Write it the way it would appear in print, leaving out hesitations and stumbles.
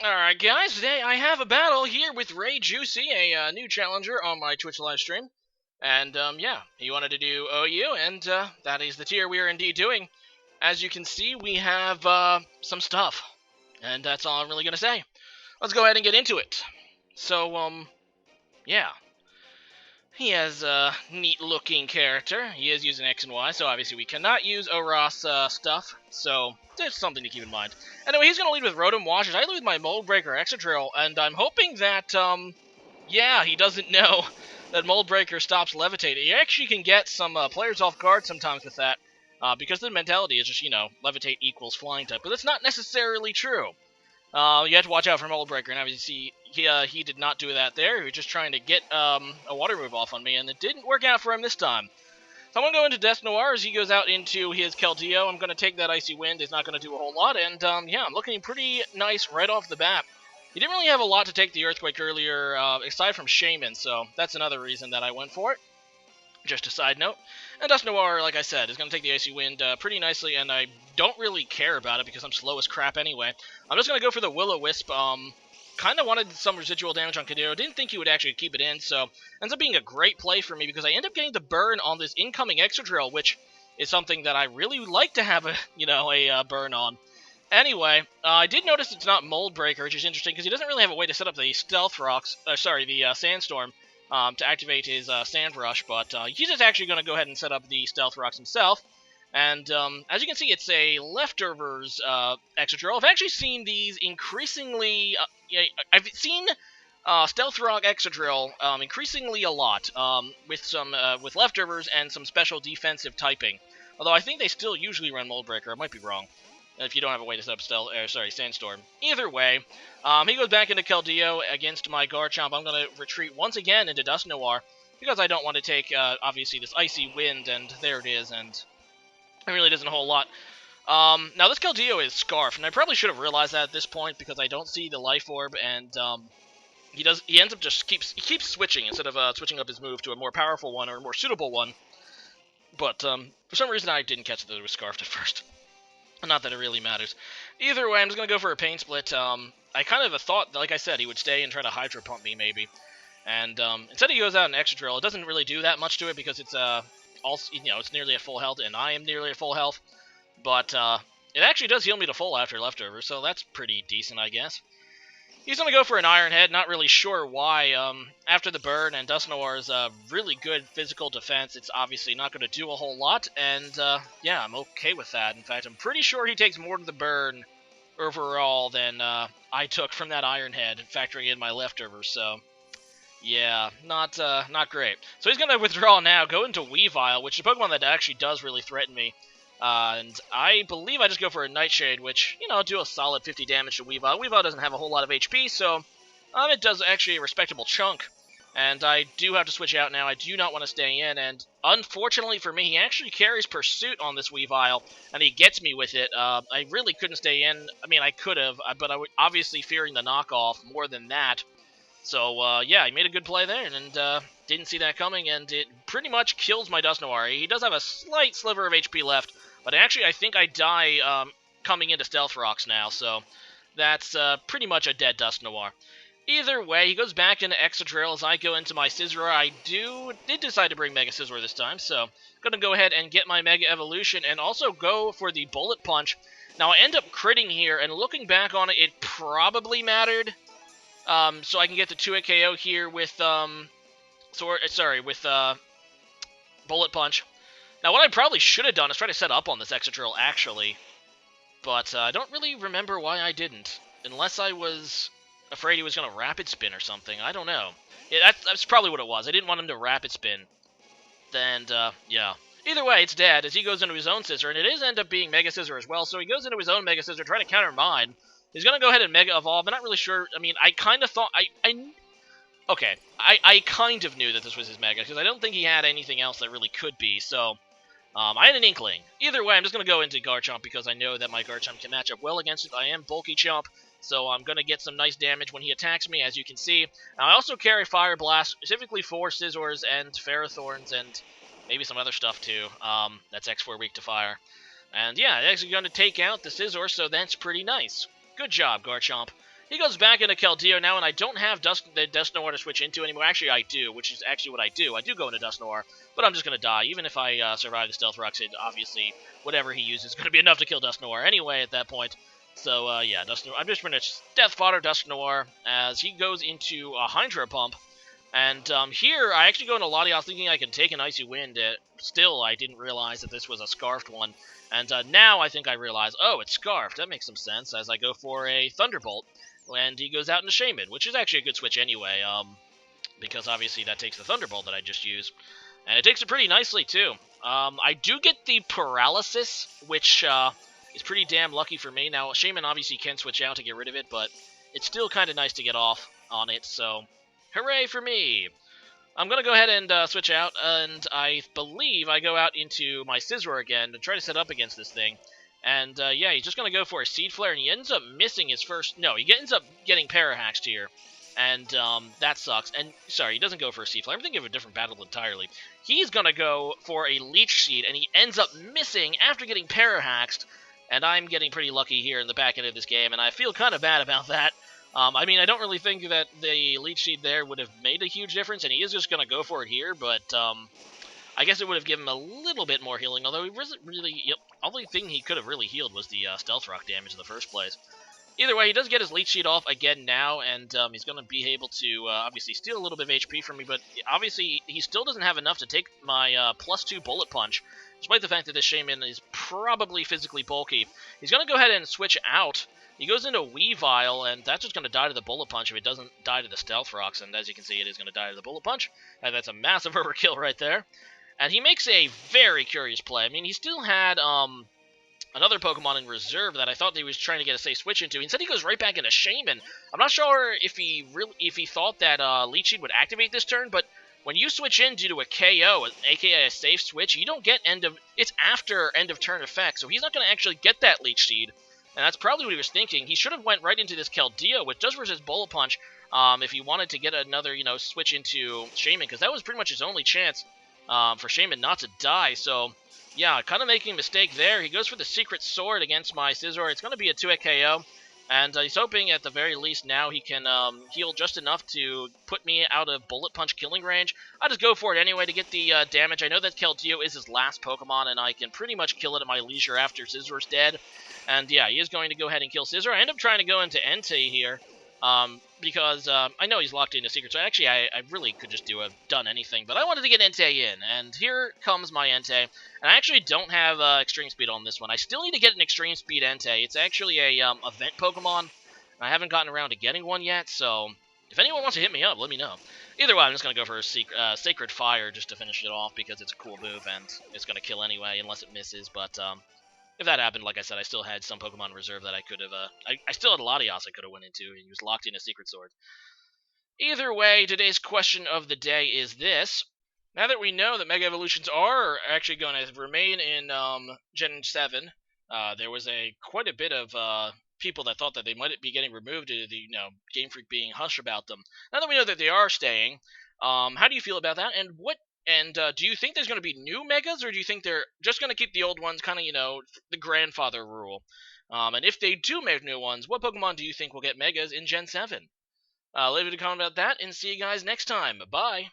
Alright guys, today I have a battle here with Ray Juicy, a new challenger on my Twitch live stream. And yeah, he wanted to do OU, and that is the tier we are indeed doing. As you can see, we have some stuff. And that's all I'm really going to say. Let's go ahead and get into it. So, yeah. He has a neat-looking character. He is using X and Y, so obviously we cannot use Oros stuff. So there's something to keep in mind. Anyway, he's going to lead with Rotom Washes. I lead with my Mold Breaker Extra, and I'm hoping that, yeah, he doesn't know that Mold Breaker stops levitating. You actually can get some players off guard sometimes with that, because the mentality is just, levitate equals flying type. But that's not necessarily true. You have to watch out for Mold Breaker, and obviously he did not do that there. He was just trying to get a water move off on me, and it didn't work out for him this time. So I'm going to go into Death Noir as he goes out into his Keldeo. I'm going to take that Icy Wind. It's not going to do a whole lot, and yeah, I'm looking pretty nice right off the bat. He didn't really have a lot to take the Earthquake earlier, aside from Shaman, so that's another reason that I went for it. Just a side note. And Dust Noir, like I said, is going to take the Icy Wind pretty nicely, and I don't really care about it because I'm slow as crap anyway. I'm just going to go for the Will-O-Wisp. Kind of wanted some residual damage on Kadiro. Didn't think he would actually keep it in, so ends up being a great play for me because I end up getting the burn on this incoming Excadrill, which is something that I really would like to have a burn on. Anyway, I did notice it's not Mold Breaker, which is interesting because he doesn't really have a way to set up the Stealth Rocks, the Sandstorm, to activate his Sand Rush, but he's just actually going to go ahead and set up the Stealth Rocks himself. And as you can see, it's a Leftovers Excadrill. I've actually seen these increasingly... I've seen Stealth Rock Excadrill increasingly a lot, with Leftovers and some special defensive typing. Although I think they still usually run Mold Breaker. I might be wrong. If you don't have a way to set up Sandstorm. Either way, he goes back into Keldeo against my Garchomp. I'm going to retreat once again into Dust Noir, because I don't want to take, obviously, this Icy Wind, and there it is, and it really doesn't a whole lot. Now, this Keldeo is Scarf, and I probably should have realized that at this point, because I don't see the Life Orb, and he ends up just keeps switching, instead of switching up his move to a more powerful one, or a more suitable one. But, for some reason, I didn't catch that it was Scarfed at first. Not that it really matters. Either way, I'm just going to go for a Pain Split. I kind of thought, like I said, he would stay and try to Hydro Pump me, maybe. And instead he goes out an Excadrill. It doesn't really do that much to it because it's it's nearly at full health, and I am nearly at full health. But it actually does heal me to full after Leftover, so that's pretty decent, I guess. He's going to go for an Iron Head, not really sure why. After the burn and Dust Noir's really good physical defense, it's obviously not going to do a whole lot, and yeah, I'm okay with that. In fact, I'm pretty sure he takes more to the burn overall than I took from that Iron Head, factoring in my Leftovers, so yeah, not great. So he's going to withdraw now, go into Weavile, which is a Pokemon that actually does really threaten me. And I believe I just go for a Nightshade, which, do a solid 50 damage to Weavile. Weavile doesn't have a whole lot of HP, so it does actually a respectable chunk. And I do have to switch out now. I do not want to stay in, and unfortunately for me, he actually carries Pursuit on this Weavile, and he gets me with it. I really couldn't stay in. I mean, I could have, but I was obviously fearing the knockoff more than that. So, yeah, he made a good play there, and didn't see that coming, and it pretty much kills my Dust Noir. He does have a slight sliver of HP left, but actually I think I die coming into Stealth Rocks now, so that's pretty much a dead Dust Noir. Either way, he goes back into Excadrill as I go into my Scizor. I did decide to bring Mega Scizor this time, so I'm going to go ahead and get my Mega Evolution and also go for the Bullet Punch. Now, I end up critting here, and looking back on it, it probably mattered. So I can get the 2-hit KO here with, Bullet Punch. Now, what I probably should have done is try to set up on this Excadrill, actually. But I don't really remember why I didn't. Unless I was afraid he was going to Rapid Spin or something. I don't know. Yeah, that's probably what it was. I didn't want him to Rapid Spin. And, yeah. Either way, it's dead as he goes into his own Scizor, and it is end up being Mega Scizor as well. So he goes into his own Mega Scizor, trying to counter mine. He's going to go ahead and Mega Evolve. I'm not really sure. I mean, I kind of thought... Okay, I kind of knew that this was his Mega, because I don't think he had anything else that really could be, so... I had an inkling. Either way, I'm just going to go into Garchomp, because I know that my Garchomp can match up well against it. I am Bulky Chomp, so I'm going to get some nice damage when he attacks me, as you can see. Now, I also carry Fire Blast, specifically for Scizors and Ferrothorns, and maybe some other stuff, too. That's X4 weak to Fire. And yeah, it's actually going to take out the Scizor, so that's pretty nice. Good job, Garchomp. He goes back into Keldeo now, and I don't have the Dusknoir to switch into anymore. Actually, I do, which is actually what I do. I do go into Dusknoir, but I'm just going to die. Even if I survive the Stealth Rocks, obviously, whatever he uses is going to be enough to kill Dusknoir anyway at that point. So, yeah, Dusknoir. I'm just going to Death Fodder Dusknoir as he goes into a Hydro Pump. And here, I actually go into Latios thinking I can take an Icy Wind. Still, I didn't realize that this was a Scarfed one. And now I think I realize, oh, it's Scarfed. That makes some sense as I go for a Thunderbolt. And he goes out into Shaman, which is actually a good switch anyway, because obviously that takes the Thunderbolt that I just used. And it takes it pretty nicely, too. I do get the Paralysis, which is pretty damn lucky for me. Now, Shaman obviously can switch out to get rid of it, but it's still kind of nice to get off on it, so hooray for me! I'm going to go ahead and switch out, and I believe I go out into my Scizor again to try to set up against this thing. And, yeah, he's just going to go for a Seed Flare, and he ends up missing his first... No, he ends up getting Parahaxed here, and that sucks. And, sorry, he doesn't go for a Seed Flare. I'm thinking of a different battle entirely. He's going to go for a Leech Seed, and he ends up missing after getting Parahaxed, and I'm getting pretty lucky here in the back end of this game, and I feel kind of bad about that. I mean, I don't really think that the Leech Seed there would have made a huge difference, and he is just going to go for it here, but I guess it would have given him a little bit more healing, although he wasn't really... Yep, only thing he could have really healed was the Stealth Rock damage in the first place. Either way, he does get his Leech Seed off again now, and he's going to be able to obviously steal a little bit of HP from me, but obviously he still doesn't have enough to take my +2 Bullet Punch, despite the fact that this Shaman is probably physically bulky. He's going to go ahead and switch out. He goes into Weavile, and that's just going to die to the Bullet Punch if it doesn't die to the Stealth Rocks, and as you can see, it is going to die to the Bullet Punch, and that's a massive overkill right there. And he makes a very curious play. I mean, he still had another Pokemon in reserve that I thought he was trying to get a safe switch into. Instead, he goes right back into Shaman. I'm not sure if he thought that Leech Seed would activate this turn, but when you switch in due to a KO, aka a safe switch, you don't get it's after end of turn effect, so he's not going to actually get that Leech Seed. And that's probably what he was thinking. He should have went right into this Keldeo, which does resist Bullet Punch, if he wanted to get another, switch into Shaman, because that was pretty much his only chance for Shaman not to die. So, yeah, kind of making a mistake there. He goes for the Secret Sword against my Scizor. It's going to be a 2-hit KO, and he's hoping at the very least now he can heal just enough to put me out of Bullet Punch killing range. I just go for it anyway to get the damage. I know that Keldeo is his last Pokemon, and I can pretty much kill it at my leisure after Scizor's dead. And yeah, he is going to go ahead and kill Scizor. I end up trying to go into Entei here, because I know he's locked into Secret Sword. Actually, I really could just done anything, but I wanted to get Entei in, and here comes my Entei. And I actually don't have Extreme Speed on this one. I still need to get an Extreme Speed Entei. It's actually a event Pokemon, and I haven't gotten around to getting one yet, so if anyone wants to hit me up, let me know. Either way, I'm just going to go for a Sacred Fire just to finish it off, because it's a cool move, and it's going to kill anyway, unless it misses, but if that happened, like I said, I still had some Pokemon in reserve that I could have, I still had Latios I could have went into, and he was locked in a Secret Sword. Either way, today's question of the day is this. Now that we know that Mega Evolutions are actually going to remain in Gen 7, there was quite a bit of people that thought that they might be getting removed due to the Game Freak being hush about them. Now that we know that they are staying, how do you feel about that? And do you think there's going to be new Megas, or do you think they're just going to keep the old ones, kind of, the grandfather rule? And if they do make new ones, what Pokemon do you think will get Megas in Gen 7? Leave a comment about that, and see you guys next time. Bye!